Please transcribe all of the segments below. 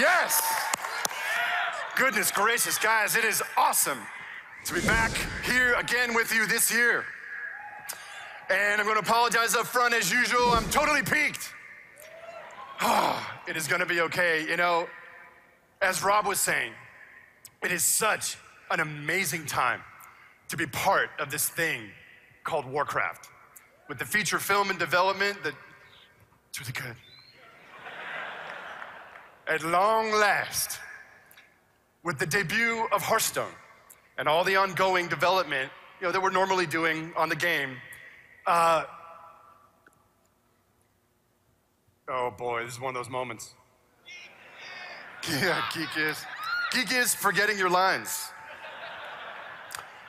Yes! Goodness gracious, guys, it is awesome to be back here again with you this year. And I'm gonna apologize up front as usual, I'm totally peaked. It is gonna be okay. You know, as Rob was saying, it is such an amazing time to be part of this thing called Warcraft. With the feature film in development, it's really good. At long last, with the debut of Hearthstone and all the ongoing development, you know, that we're normally doing on the game, oh boy, this is one of those moments. Yeah, Geek is forgetting your lines.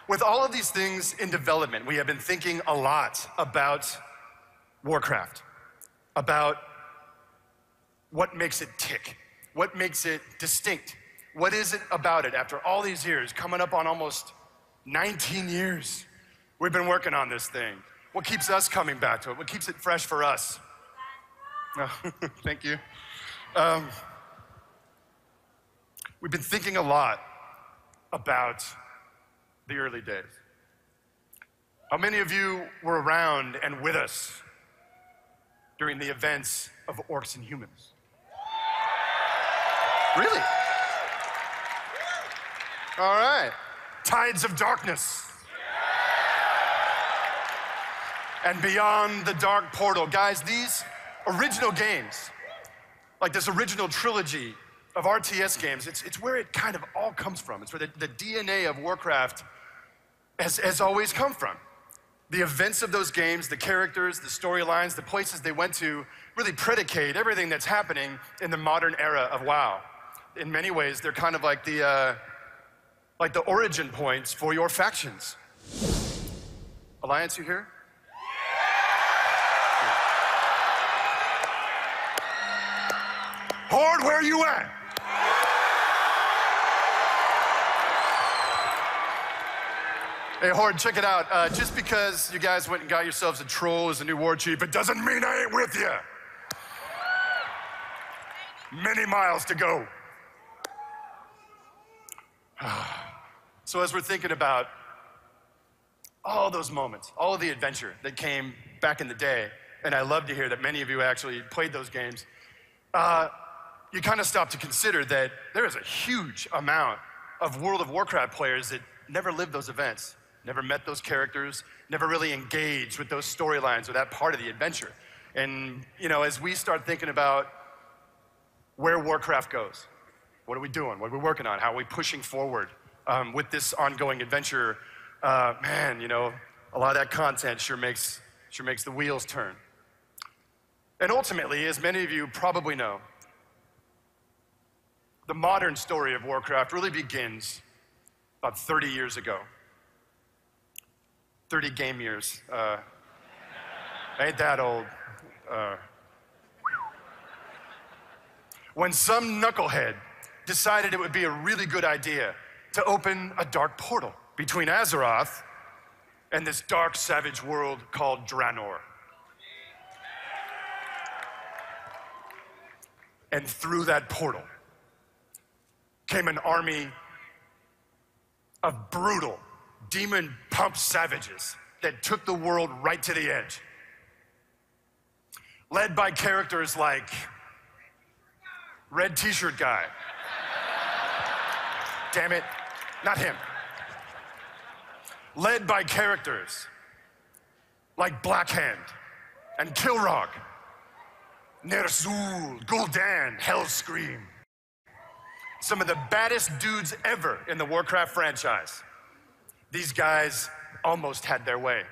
With all of these things in development, we have been thinking a lot about Warcraft, about what makes it tick, what makes it distinct. What is it about it after all these years, coming up on almost 19 years, we've been working on this thing? What keeps us coming back to it? What keeps it fresh for us? Oh, thank you. We've been thinking a lot about the early days. How many of you were around and with us during the events of Orcs and Humans? Really? All right. Tides of Darkness. And Beyond the Dark Portal. Guys, these original games, like this original trilogy of RTS games, it's where it kind of all comes from. It's where the DNA of Warcraft has always come from. The events of those games, the characters, the storylines, the places they went to really predicate everything that's happening in the modern era of WoW. In many ways, they're kind of like the origin points for your factions. Alliance, you here? Horde, where you at? Hey, Horde, check it out. Just because you guys went and got yourselves a troll as a new war chief, it doesn't mean I ain't with you. Many miles to go. So as we're thinking about all those moments, all of the adventure that came back in the day, and I love to hear that many of you actually played those games, you kind of stop to consider that there is a huge amount of World of Warcraft players that never lived those events, never met those characters, never really engaged with those storylines or that part of the adventure. And, you know, as we start thinking about where Warcraft goes, what are we doing? What are we working on? How are we pushing forward with this ongoing adventure? Man, you know, a lot of that content sure makes the wheels turn. And ultimately, as many of you probably know, the modern story of Warcraft really begins about 30 years ago. 30 game years. Ain't that old. When some knucklehead decided it would be a really good idea to open a dark portal between Azeroth and this dark, savage world called Draenor. And through that portal came an army of brutal, demon-pumped savages that took the world right to the edge. Led by characters like Red T-shirt guy. Damn it, not him. Led by characters like Blackhand and Kilrog, Ner'zhul, Gul'dan, Hellscream. Some of the baddest dudes ever in the Warcraft franchise. These guys almost had their way.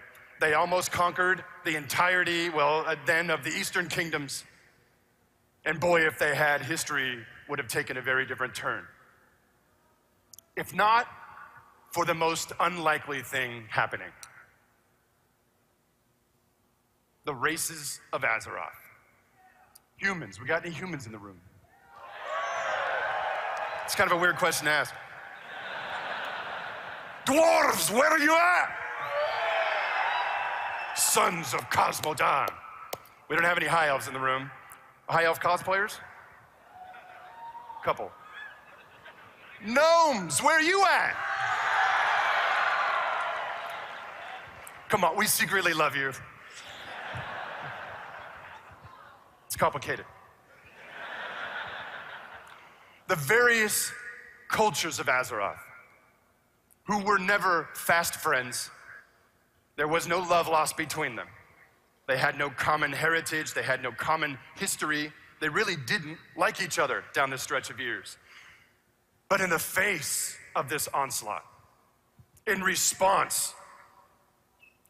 They almost conquered the entirety, then of the Eastern Kingdoms. And boy, if they had, history would have taken a very different turn. If not for the most unlikely thing happening. The races of Azeroth. Humans, we got any humans in the room? It's kind of a weird question to ask. Dwarves, where are you at? Sons of Cosmodan. We don't have any high elves in the room. High elf cosplayers? Couple. Gnomes, where are you at? Come on, we secretly love you. It's complicated. The various cultures of Azeroth, who were never fast friends. There was no love lost between them. They had no common heritage, they had no common history. They really didn't like each other down this stretch of years. But in the face of this onslaught, in response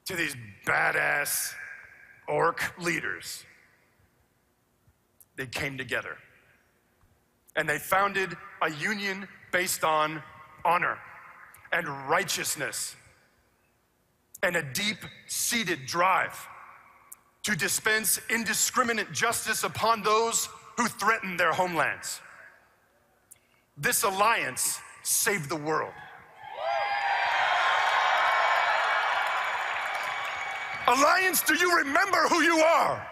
to these badass orc leaders, they came together. And they founded a union based on honor and righteousness and a deep-seated drive to dispense indiscriminate justice upon those who threaten their homelands. This alliance saved the world. Alliance, do you remember who you are?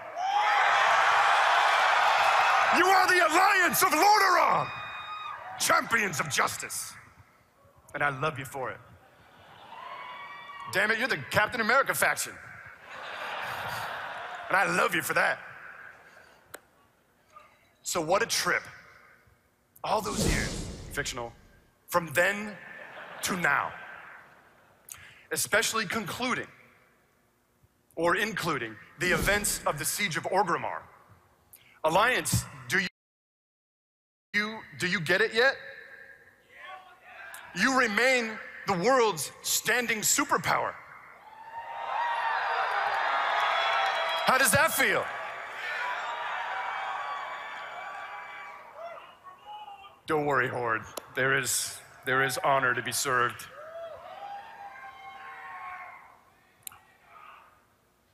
You are the Alliance of Lordaeron, champions of justice. And I love you for it. Damn it, you're the Captain America faction. And I love you for that. So what a trip. All those years, fictional, from then to now. Especially concluding, or including, the events of the Siege of Orgrimmar. Alliance, do you get it yet? You remain the world's standing superpower. How does that feel? Don't worry, Horde. There is honor to be served.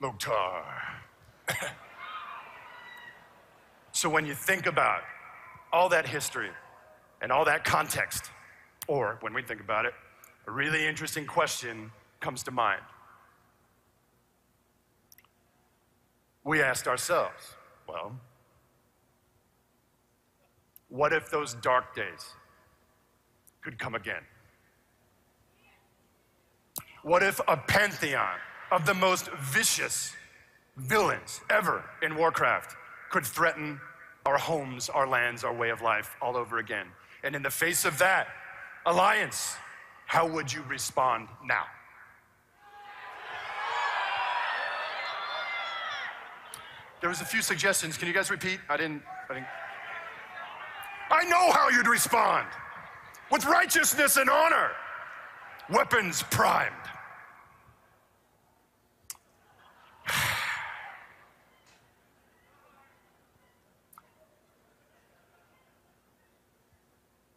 Loktar. So when you think about all that history and all that context, or when we think about it, a really interesting question comes to mind. We asked ourselves, well, what if those dark days could come again? What if a pantheon of the most vicious villains ever in Warcraft could threaten our homes, our lands, our way of life all over again? And in the face of that, Alliance, how would you respond now? There was a few suggestions. Can you guys repeat? I didn't. I know how you'd respond. With righteousness and honor, weapons primed.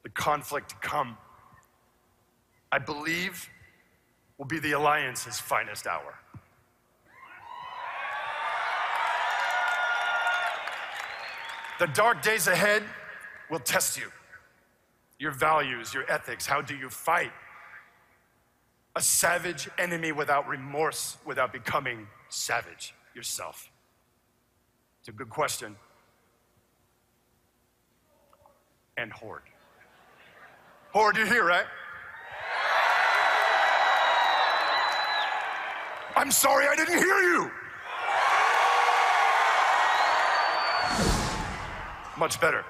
The conflict to come, I believe, will be the Alliance's finest hour. The dark days ahead will test you. Your values, your ethics, how do you fight a savage enemy without remorse, without becoming savage yourself? It's a good question. And Horde. Horde, you're here, right? I'm sorry, I didn't hear you. Much better.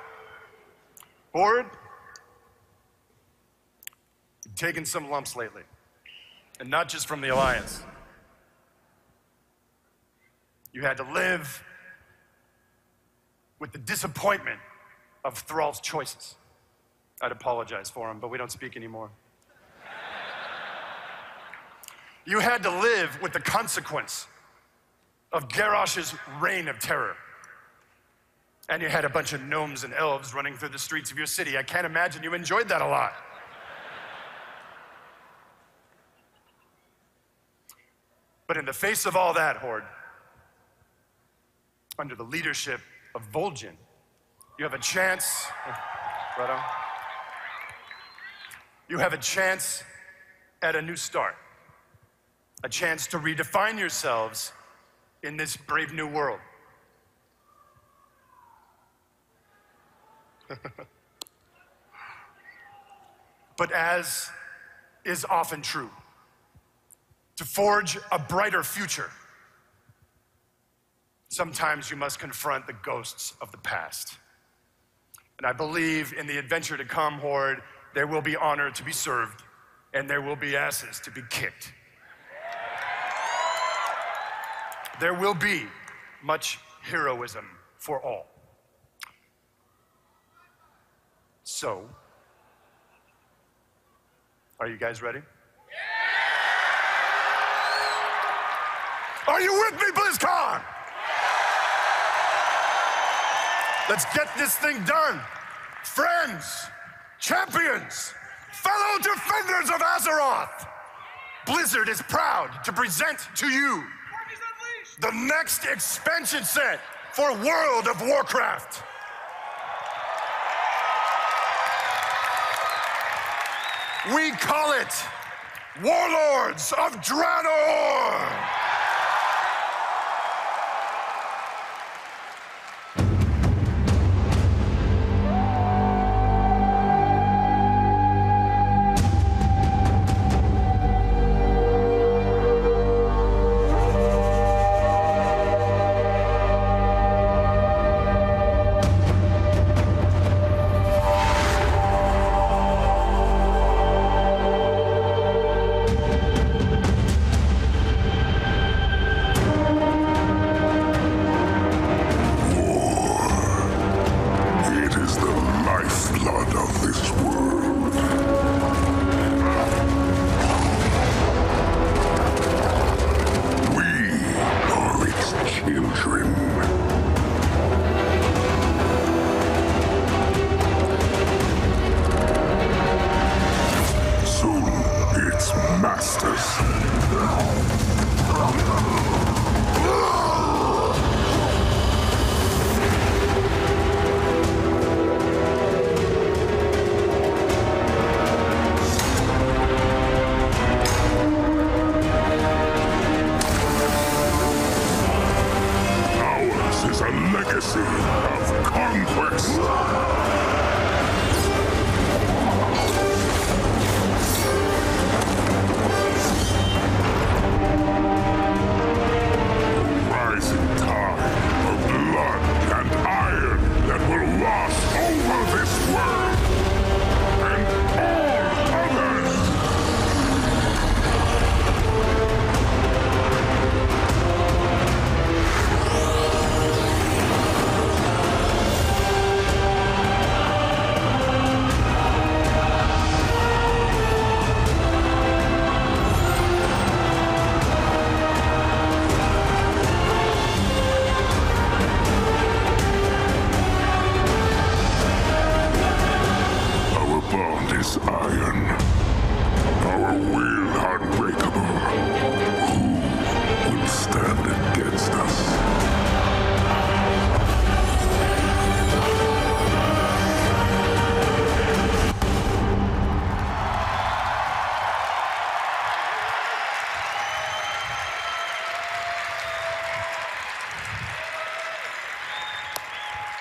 Horde, you've taken some lumps lately, and not just from the Alliance. You had to live with the disappointment of Thrall's choices. I'd apologize for him, but we don't speak anymore. You had to live with the consequence of Garrosh's reign of terror. And you had a bunch of gnomes and elves running through the streets of your city. I can't imagine you enjoyed that a lot. But in the face of all that, Horde, under the leadership of Vol'jin, you have a chance, right on. You have a chance at a new start. A chance to redefine yourselves in this brave new world. but as is often true, to forge a brighter future, sometimes you must confront the ghosts of the past. And I believe in the adventure to come, Horde, there will be honor to be served, and there will be asses to be kicked. There will be much heroism for all. So, are you guys ready? Are you with me, BlizzCon? Let's get this thing done. Friends, champions, fellow defenders of Azeroth, Blizzard is proud to present to you the next expansion set for World of Warcraft. We call it Warlords of Draenor.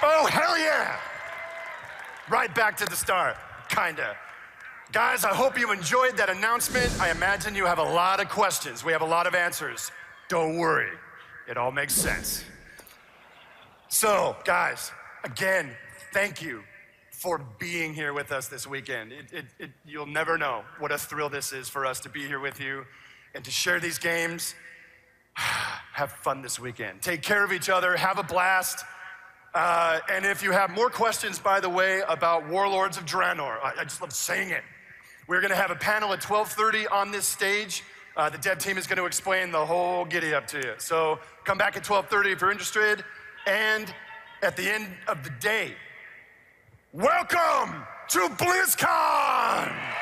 Oh, hell yeah! Right back to the start, kinda. Guys, I hope you enjoyed that announcement. I imagine you have a lot of questions. We have a lot of answers. Don't worry, it all makes sense. So, guys, again, thank you for being here with us this weekend. You'll never know what a thrill this is for us to be here with you and to share these games. Have fun this weekend. Take care of each other, have a blast. And if you have more questions, by the way, about Warlords of Draenor, I just love saying it. We're gonna have a panel at 12:30 on this stage. The dev team is gonna explain the whole giddy up to you. So come back at 12:30 if you're interested. And at the end of the day, welcome to BlizzCon!